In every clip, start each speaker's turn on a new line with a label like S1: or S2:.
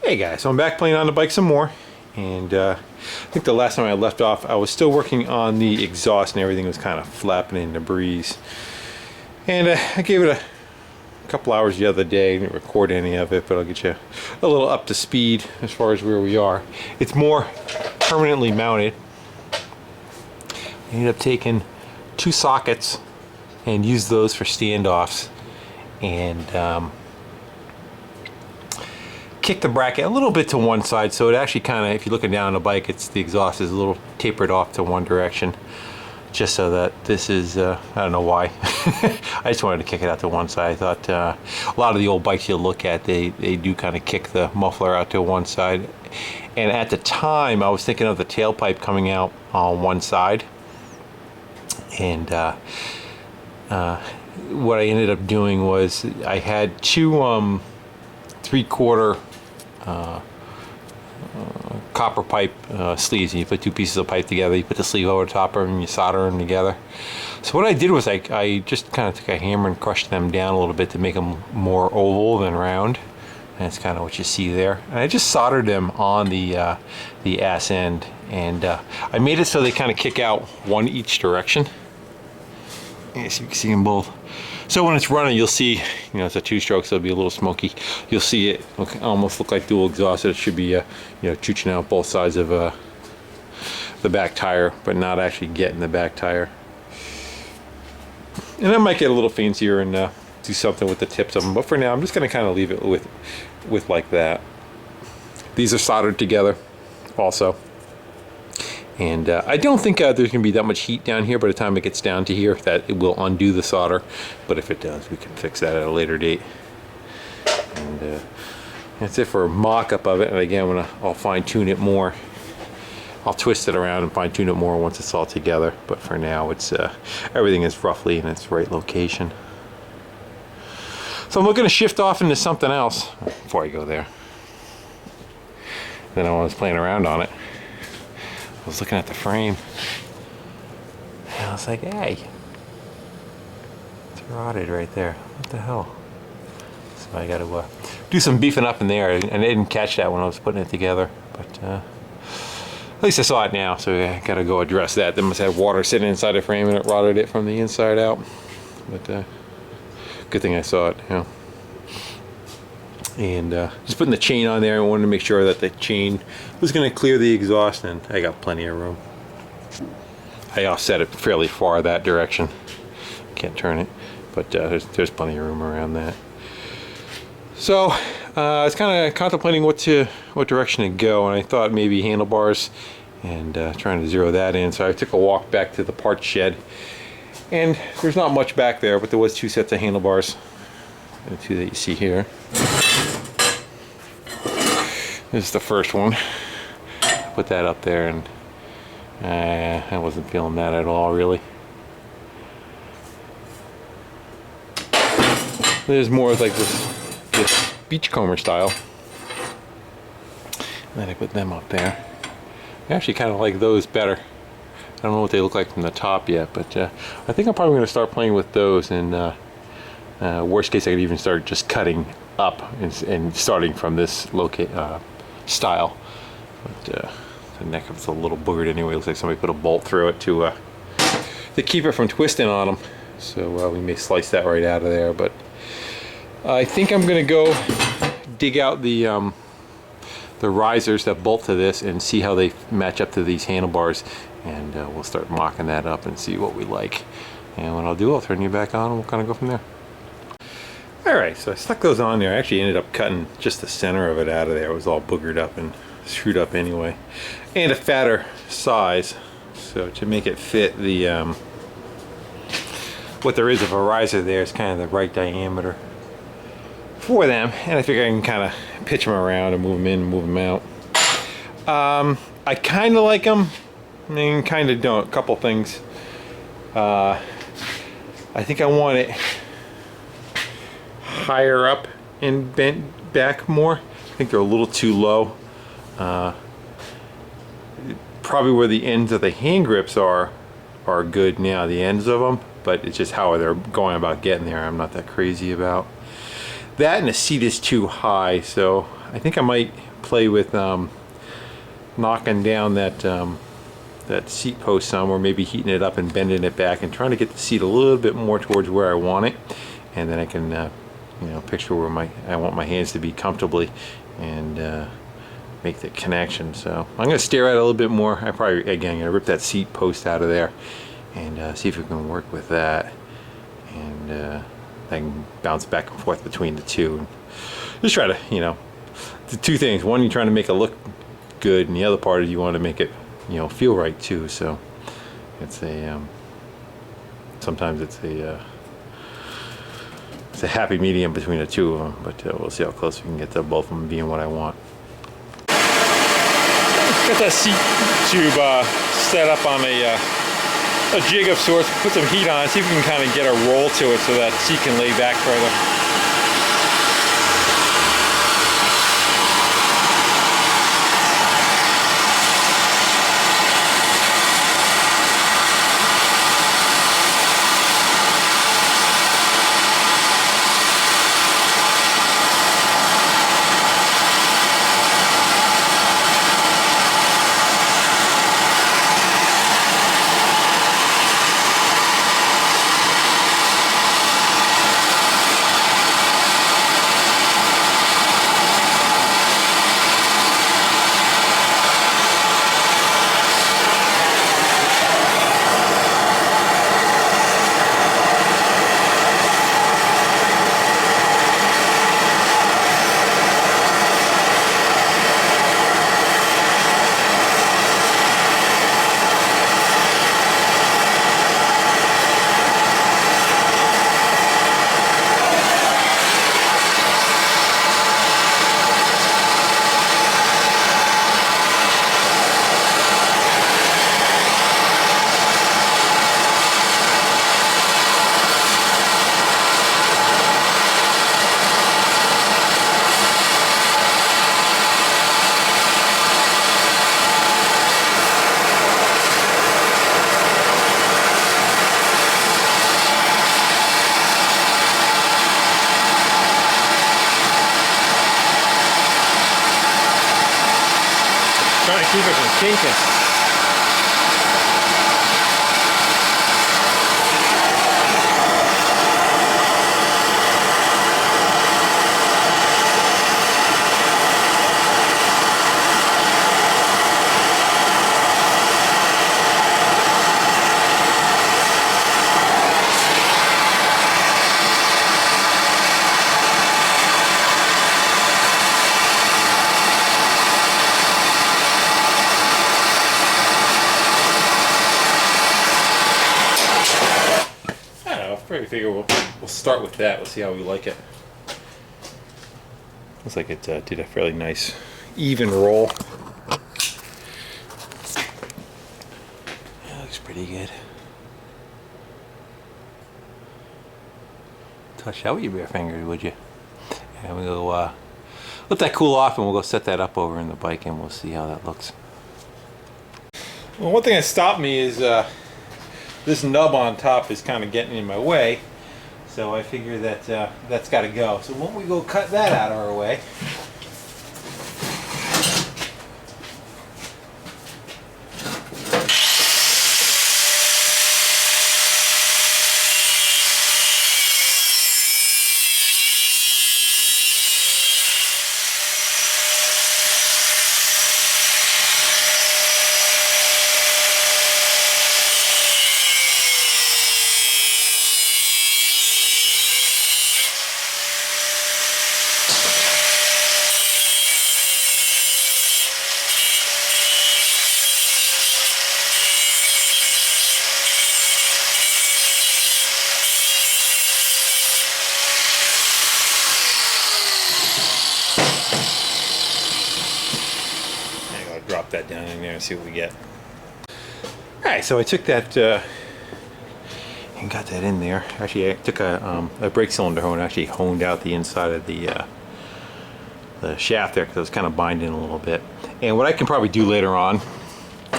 S1: Hey guys, so I'm back playing on the bike some more, and I think the last time I left off I was still working on the exhaust and everything was kind of flapping in the breeze, and I gave it a couple hours the other day. I didn't record any of it, but I'll get you a little up to speed as far as where we are. It's more permanently mounted. I ended up taking two sockets and used those for standoffs, and kick the bracket a little bit to one side, so it actually kind of, if you're looking down on the bike, the exhaust is a little tapered off to one direction, just so that this is I don't know why. I just wanted to kick it out to one side. I thought a lot of the old bikes you look at, they do kind of kick the muffler out to one side, and at the time I was thinking of the tailpipe coming out on one side, and what I ended up doing was I had two 3/4 copper pipe sleeves, and you put two pieces of pipe together, you put the sleeve over the top of them, and you solder them together. So what I did was I just kind of took a hammer and crushed them down a little bit to make them more oval than round, and that's kind of what you see there. And I just soldered them on the ass end, and I made it so they kind of kick out one each direction. Yes, you can see them both. So when it's running, you'll see, you know, it's a two-stroke, so it'll be a little smoky. You'll see it almost look like dual exhaust. It should be, you know, chooching out both sides of the back tire, but not actually getting the back tire. And I might get a little fancier and do something with the tips of them, but for now, I'm just going to kind of leave it with like that. These are soldered together, also. And I don't think there's going to be that much heat down here by the time it gets down to here that it will undo the solder. But if it does, we can fix that at a later date. And that's it for a mock-up of it. And again, when I'll fine-tune it more, I'll twist it around and fine-tune it more once it's all together. But for now, it's everything is roughly in its right location. So I'm looking to shift off into something else before I go there. Then I was playing around on it, I was looking at the frame, and I was like, hey, it's rotted right there. What the hell? So I got to do some beefing up in there, and I didn't catch that when I was putting it together. But at least I saw it now, so I got to go address that. They must have water sitting inside the frame, and it rotted it from the inside out. But good thing I saw it, you know. And just putting the chain on there, I wanted to make sure that the chain was going to clear the exhaust, and I got plenty of room. I offset it fairly far that direction. Can't turn it, but there's plenty of room around that. So I was kind of contemplating what direction to go, and I thought maybe handlebars, and trying to zero that in. So I took a walk back to the parts shed, and there's not much back there, but there was two sets of handlebars, the two that you see here. This is the first one. Put that up there, and I wasn't feeling that at all, really. There's more like this beachcomber style. And then I put them up there. I actually kind of like those better. I don't know what they look like from the top yet, but I think I'm probably going to start playing with those, and worst case I could even start just cutting up and starting from this style. But the neck of it's a little boogered anyway. Looks like somebody put a bolt through it to keep it from twisting on them. So we may slice that right out of there. But I think I'm going to go dig out the risers that bolt to this and see how they match up to these handlebars, and we'll start mocking that up and see what we like. And when I'll do, I'll turn you back on and we'll kind of go from there. Alright, so I stuck those on there. I actually ended up cutting just the center of it out of there. It was all boogered up and screwed up anyway. And a fatter size, so to make it fit the what there is of a riser there is kind of the right diameter for them. And I figure I can kind of pitch them around and move them in and move them out. I kind of like them, and kind of don't. A couple things. I think I want it higher up and bent back more. I think they're a little too low. Probably where the ends of the hand grips are good now, the ends of them, but it's just how they're going about getting there I'm not that crazy about. That, and the seat is too high, so I think I might play with knocking down that that seat post some, or maybe heating it up and bending it back and trying to get the seat a little bit more towards where I want it, and then I can you know, picture where I want my hands to be comfortably, and make the connection. So I'm going to stare at it a little bit more. I probably, again, going to rip that seat post out of there and see if we can work with that, and I can bounce back and forth between the two. Just try to, you know, the two things. One, you're trying to make it look good, and the other part is you want to make it, you know, feel right too. So it's a sometimes it's a happy medium between the two of them, but we'll see how close we can get to both of them being what I want. Got that seat tube set up on a jig of sorts. Put some heat on it, see if we can kind of get a roll to it so that seat can lay back further. Trying to keep it from kinking. Probably figure we'll start with that. We'll see how we like it. Looks like it did a fairly nice even roll. Yeah, looks pretty good. Touch that with your bare fingers, would you? And we'll let that cool off, and we'll go set that up over in the bike, and we'll see how that looks. Well, one thing that stopped me is this nub on top is kind of getting in my way, so I figure that that's got to go. So won't we go cut that out of our way? Drop that down in there and see what we get. Alright, so I took that and got that in there. Actually, I took a brake cylinder hone and actually honed out the inside of the shaft there, because I was kind of binding a little bit. And what I can probably do later on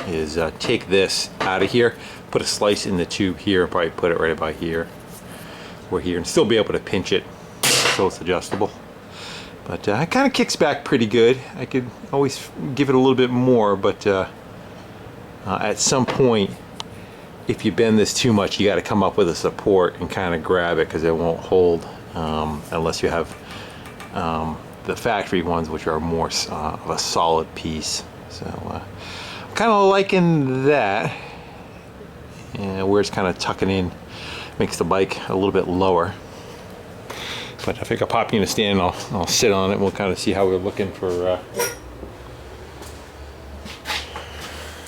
S1: is take this out of here, put a slice in the tube here, probably put it right about here or here, and still be able to pinch it so it's adjustable. But it kind of kicks back pretty good. I could always give it a little bit more, but at some point, if you bend this too much, you got to come up with a support and kind of grab it, because it won't hold unless you have the factory ones, which are more of a solid piece. So I'm kind of liking that. Where it's kind of tucking in makes the bike a little bit lower. But I think I'll pop you in a stand and I'll sit on it and we'll kind of see how we're looking for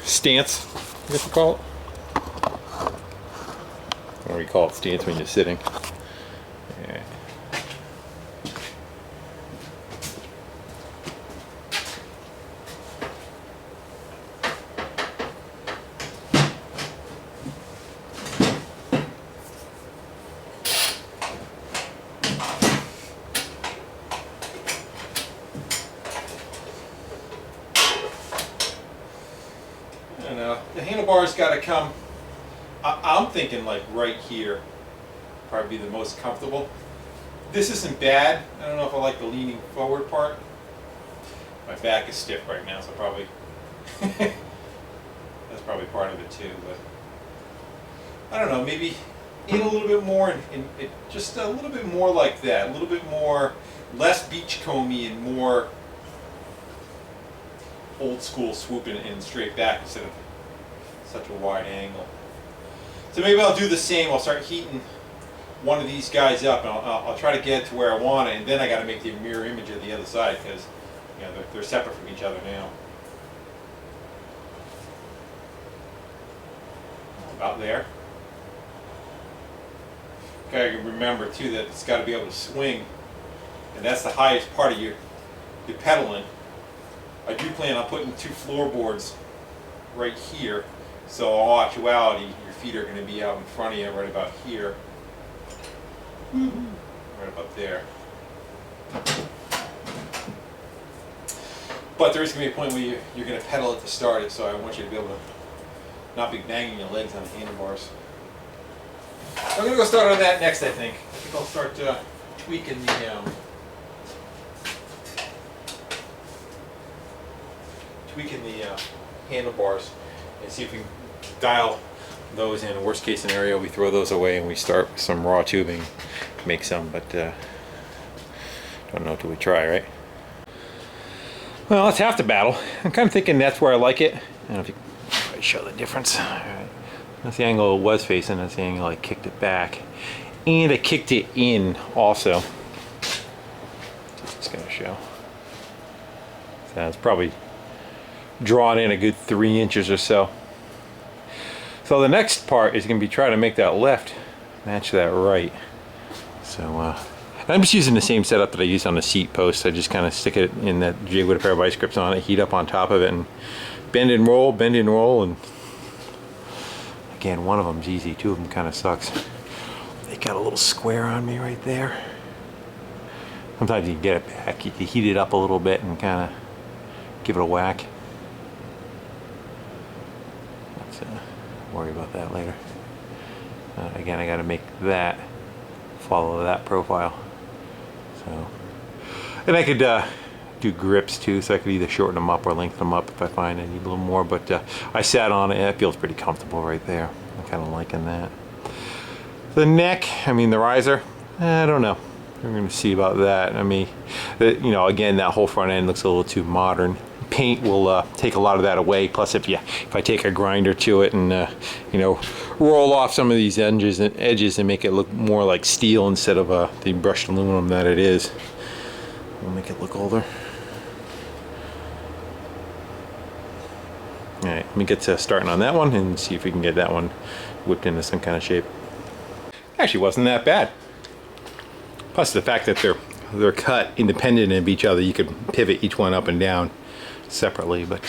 S1: stance, I guess we call it. Or you call it stance when you're sitting. Yeah. The handlebars got to come, I'm thinking like right here, probably be the most comfortable. This isn't bad. I don't know if I like the leaning forward part. My back is stiff right now, so probably that's probably part of it too. But I don't know, maybe in a little bit more, and just a little bit more like that, a little bit more, less beachcomby and more old school swooping and straight back instead of such a wide angle. So maybe I'll do the same. I'll start heating one of these guys up, and I'll try to get it to where I want it, and then I got to make the mirror image of the other side, because you know they're separate from each other now. About there. Okay, remember too that it's got to be able to swing, and that's the highest part of your pedaling. I do plan on putting 2 floorboards right here. So in all actuality, your feet are going to be out in front of you right about here. Right about there. But there is going to be a point where you're going to pedal it to start it, so I want you to be able to not be banging your legs on the handlebars. I'm going to go start on that next, I think. I think I'll start tweaking the handlebars and see if we can dial those in. Worst case scenario, we throw those away and we start with some raw tubing, make some, but don't know till we try, right? Well, that's half the battle. I'm kind of thinking that's where I like it. I don't know if you can show the difference. All right. That's the angle it was facing. That's the angle I kicked it back, and I kicked it in also. Just gonna show. So it's probably drawn in a good 3 inches or so. So the next part is going to be trying to make that left match that right. So I'm just using the same setup that I used on the seat post. I just kind of stick it in that jig with a pair of vice grips on it, heat up on top of it, and bend and roll, and again, one of them's easy, 2 of them kind of sucks. They got a little square on me right there. Sometimes you can get it back. You can heat it up a little bit and kind of give it a whack. Worry about that later. Again, I got to make that follow that profile. So, and I could do grips too, so I could either shorten them up or lengthen them up if I find I need a little more. But I sat on it, and it feels pretty comfortable right there. I'm kind of liking that. The neck, I mean the riser, I don't know. We're going to see about that. I mean, you know, again, that whole front end looks a little too modern. Paint will take a lot of that away. Plus, if I take a grinder to it and you know, roll off some of these edges and make it look more like steel instead of the brushed aluminum that it is, we'll make it look older. All right, let me get to starting on that one and see if we can get that one whipped into some kind of shape. Actually, wasn't that bad. Plus, the fact that they're cut independent of each other, you could pivot each one up and down separately, but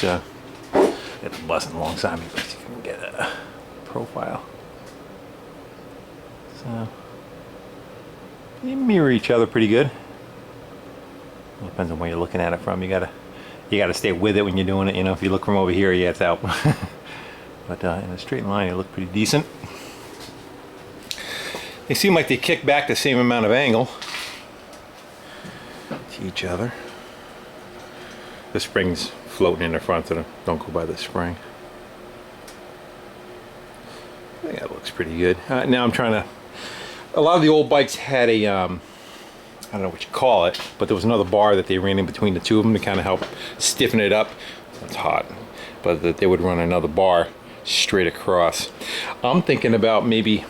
S1: it's busting alongside me, but you can get a profile. So they mirror each other pretty good. It depends on where you're looking at it from. You gotta stay with it when you're doing it. You know, if you look from over here, yeah, it's out. But in a straight line, it looked pretty decent. They seem like they kick back the same amount of angle. to each other. The spring's floating in the front, so don't go by the spring. I think that looks pretty good. Now I'm trying to, a lot of the old bikes had a, I don't know what you call it, but there was another bar that they ran in between the two of them to kind of help stiffen it up. It's hot, but that they would run another bar straight across. I'm thinking about maybe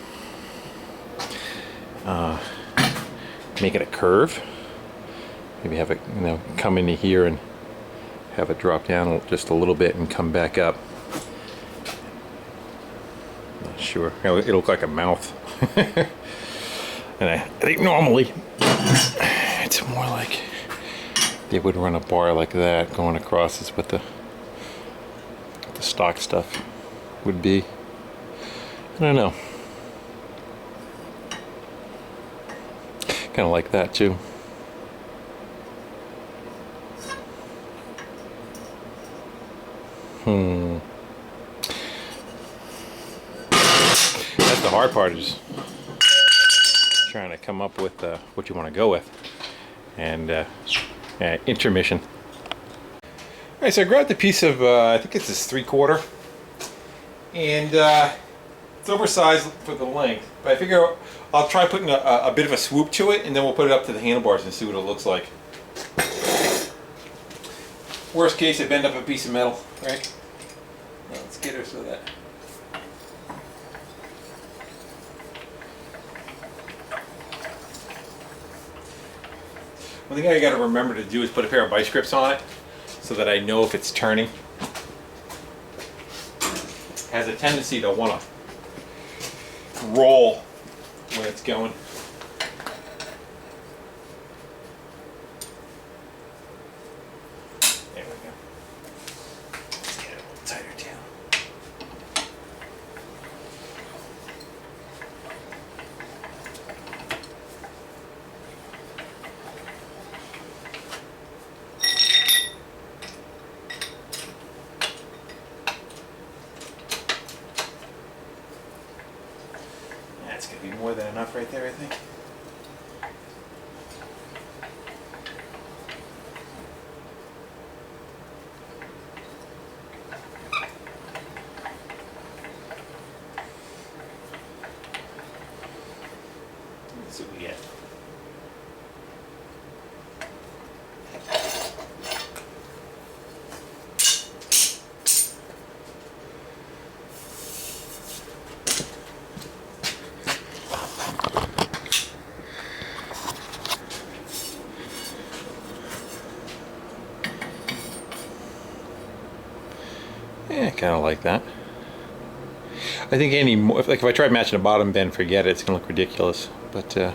S1: make it a curve. Maybe have it, you know, come into here and have it drop down just a little bit and come back up. Not sure. It'll look like a mouth. And I think normally it's more like they would run a bar like that going across is what the stock stuff would be. I don't know. Kind of like that too. That's the hard part, is trying to come up with what you want to go with. And intermission. Alright, so I grabbed a piece of, I think it's this 3/4. And it's oversized for the length. But I figure I'll try putting a bit of a swoop to it, and then we'll put it up to the handlebars and see what it looks like. Worst case, I bend up a piece of metal, right? Well, let's get her so that. One thing I got to remember to do is put a pair of vice grips on it so that I know if it's turning. It has a tendency to want to roll when it's going. There we go. Let's get it a little tighter too. That's going to be more than enough right there, I think. Let's see what we get. Yeah, kind of like that. I think any more, like if I try matching the bottom bend, forget it. It's gonna look ridiculous. But not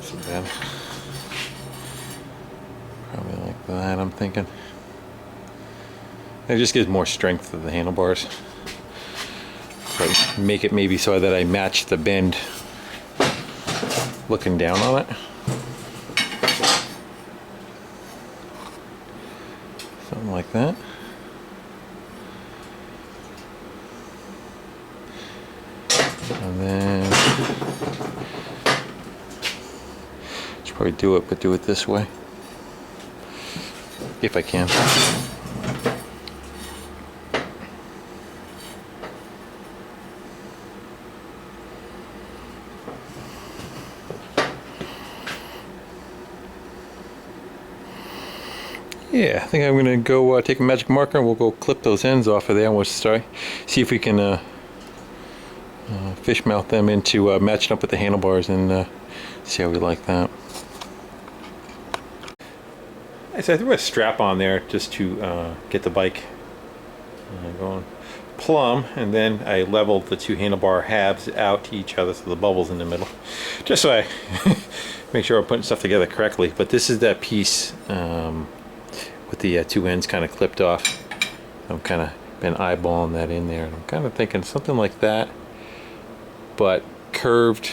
S1: so bad. Probably like that. I'm thinking. It just gives more strength to the handlebars. But make it maybe so that I match the bend looking down on it. Something like that. And then should probably do it, but do it this way if I can. Yeah, I think I'm gonna go take a magic marker and we'll go clip those ends off of there, and we'll start see if we can fish mouth them into matching up with the handlebars and see how we like that. So I threw a strap on there just to get the bike going plumb, and then I leveled the two handlebar halves out to each other, so the bubble's in the middle, just so I make sure I'm putting stuff together correctly. But this is that piece with the two ends kind of clipped off. I'm kind of been eyeballing that in there, and I'm kind of thinking something like that, but curved.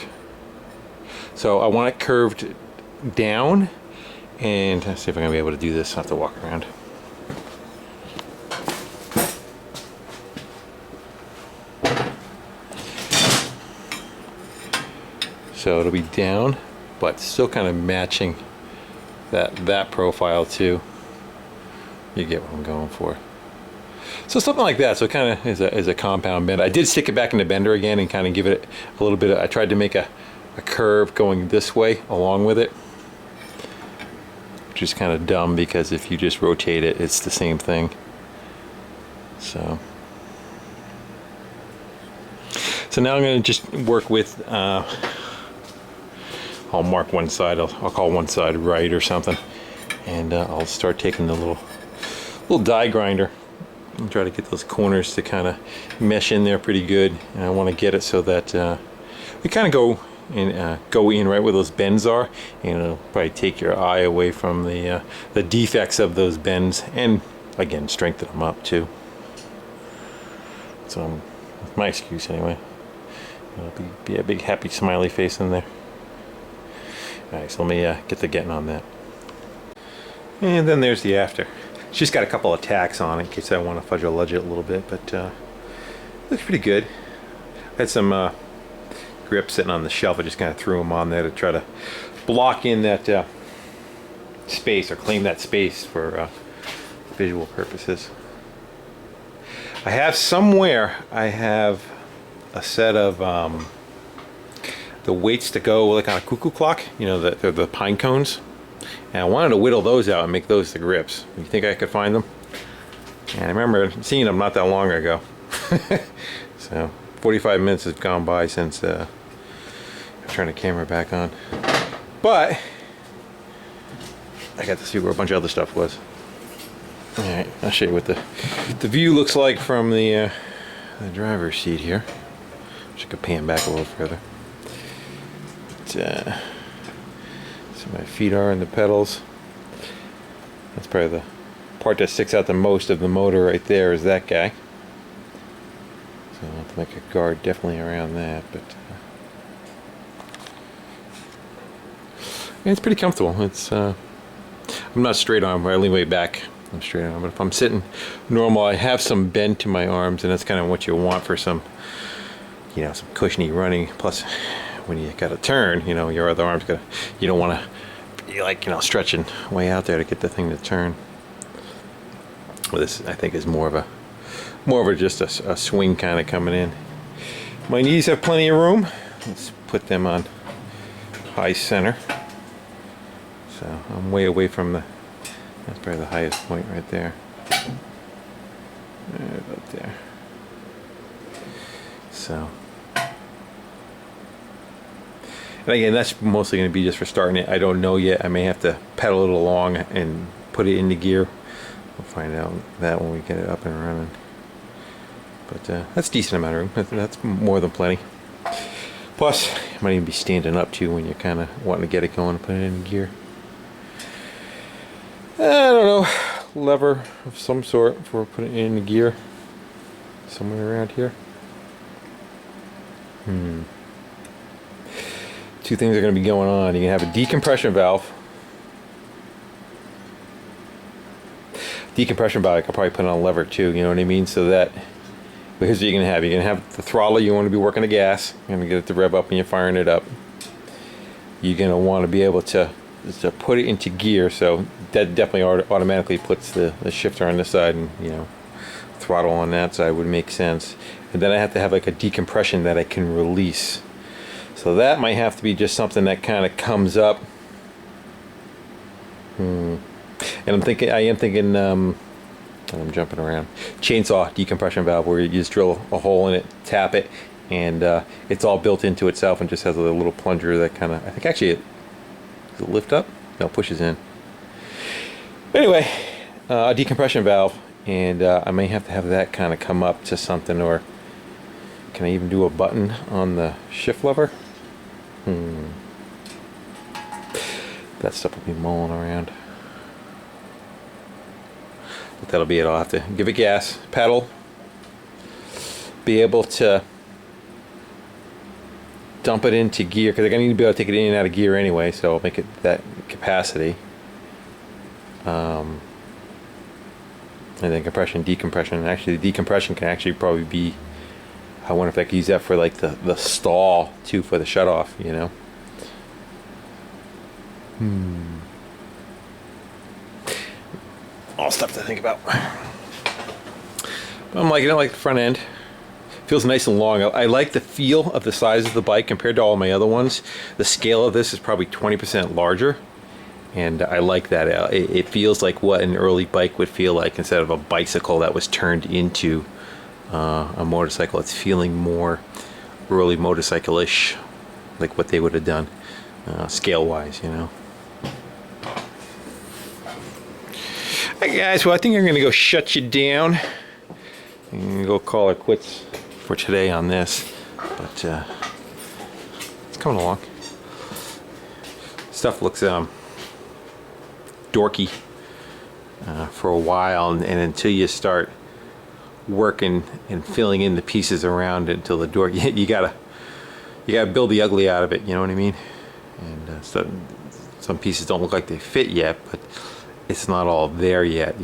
S1: So I want it curved down, and let's see if I'm gonna be able to do this. I have to walk around. So it'll be down, but still kind of matching that profile too. You get what I'm going for. So something like that. So it kind of is a compound bend. I did stick it back in the bender again and kind of give it a little bit of, I tried to make a curve going this way along with it, which is kind of dumb because if you just rotate it, it's the same thing. So now I'm going to just work with, I'll mark one side, I'll call one side right or something, and I'll start taking the little die grinder and try to get those corners to kind of mesh in there pretty good. And I want to get it so that we kind of go in right where those bends are, and it'll probably take your eye away from the defects of those bends, and again strengthen them up too. So that's my excuse anyway. It'll be a big happy smiley face in there. Alright, so let me get to getting on that. And then there's the after. It's just got a couple of tacks on it in case I want to fudge or ludge it a little bit, but looks pretty good. I had some grips sitting on the shelf. I just kind of threw them on there to try to block in that space, or claim that space for visual purposes. I have somewhere, I have a set of the weights to go like on a cuckoo clock, you know, the pine cones, and I wanted to whittle those out and make those the grips. You think I could find them? And I remember seeing them not that long ago. So 45 minutes has gone by since I turned the camera back on, but I got to see where a bunch of other stuff was. Alright, I'll show you what the view looks like from the driver's seat here. Just could pan back a little further. So my feet are in the pedals. That's probably the part that sticks out the most of the motor right there, is that guy. So I'll have to make a guard definitely around that, but yeah, it's pretty comfortable. It's I'm not straight arm, but I lean way back. I'm straight arm, but if I'm sitting normal, I have some bend to my arms, and that's kind of what you want for some, you know, some cushiony running. Plus, when you got to turn, you know, your other arm's got, you don't want to be like, you know, stretching way out there to get the thing to turn. Well, this I think is more of a just a swing kind of coming in. My knees have plenty of room. Let's put them on high center. So I'm way away from the, that's probably the highest point right there. Right about there. So, and again, that's mostly going to be just for starting it. I don't know yet. I may have to pedal it along and put it into gear. We'll find out that when we get it up and running. But that's a decent amount of room. That's more than plenty. Plus, you might even be standing up too when you're kind of wanting to get it going and put it in gear. I don't know, lever of some sort for putting it into gear. Somewhere around here. Two things are going to be going on. You can have a decompression valve. Decompression valve, I could probably put on a lever too, you know what I mean? So that, but here's what you're going to have. You're going to have the throttle, you want to be working the gas. You're going to get it to rev up and you're firing it up. You're going to want to be able to put it into gear, so that definitely automatically puts the shifter on this side, and, you know, throttle on that side would make sense. And then I have to have like a decompression that I can release. So that might have to be just something that kind of comes up. And I am thinking, I'm jumping around. Chainsaw decompression valve, where you just drill a hole in it, tap it, and it's all built into itself and just has a little plunger that kind of, I think actually does it lift up? No, it pushes in. Anyway, a decompression valve, and I may have to have that kind of come up to something, or can I even do a button on the shift lever? That stuff will be mulling around. But that'll be it. I'll have to give it gas, pedal, be able to dump it into gear, because I need to be able to take it in and out of gear anyway, so I'll make it that capacity. And then compression, decompression. Actually, the decompression can actually probably be, I wonder if I could use that for like the stall too, for the shut off, you know. All stuff to think about. But I'm liking it. I like the front end. Feels nice and long. I like the feel of the size of the bike compared to all my other ones. The scale of this is probably 20% larger, and I like that. It feels like what an early bike would feel like instead of a bicycle that was turned into a motorcycle. It's feeling more early motorcycle-ish, like what they would have done scale-wise, you know. Alright guys, well I think I'm going to go shut you down and go call it quits for today on this, but it's coming along. Stuff looks dorky for a while, and until you start working and filling in the pieces around it until the door, you gotta build the ugly out of it, you know what I mean? And so some pieces don't look like they fit yet, but it's not all there yet.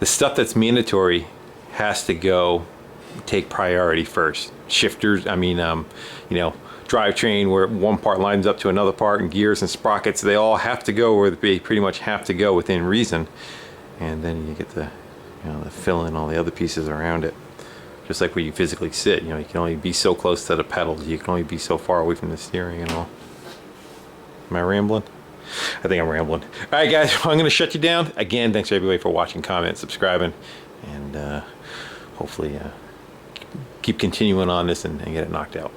S1: The stuff that's mandatory has to go take priority first. Shifters, I mean, you know, drivetrain where one part lines up to another part, and gears and sprockets, they all have to go where they pretty much have to go within reason. And then you get the, you know, the fill in all the other pieces around it. Just like where you physically sit, you know, you can only be so close to the pedals, you can only be so far away from the steering and all. Am I rambling? I think I'm rambling. All right, guys, I'm going to shut you down. Again, thanks everybody for watching, commenting, subscribing, and hopefully keep continuing on this and get it knocked out.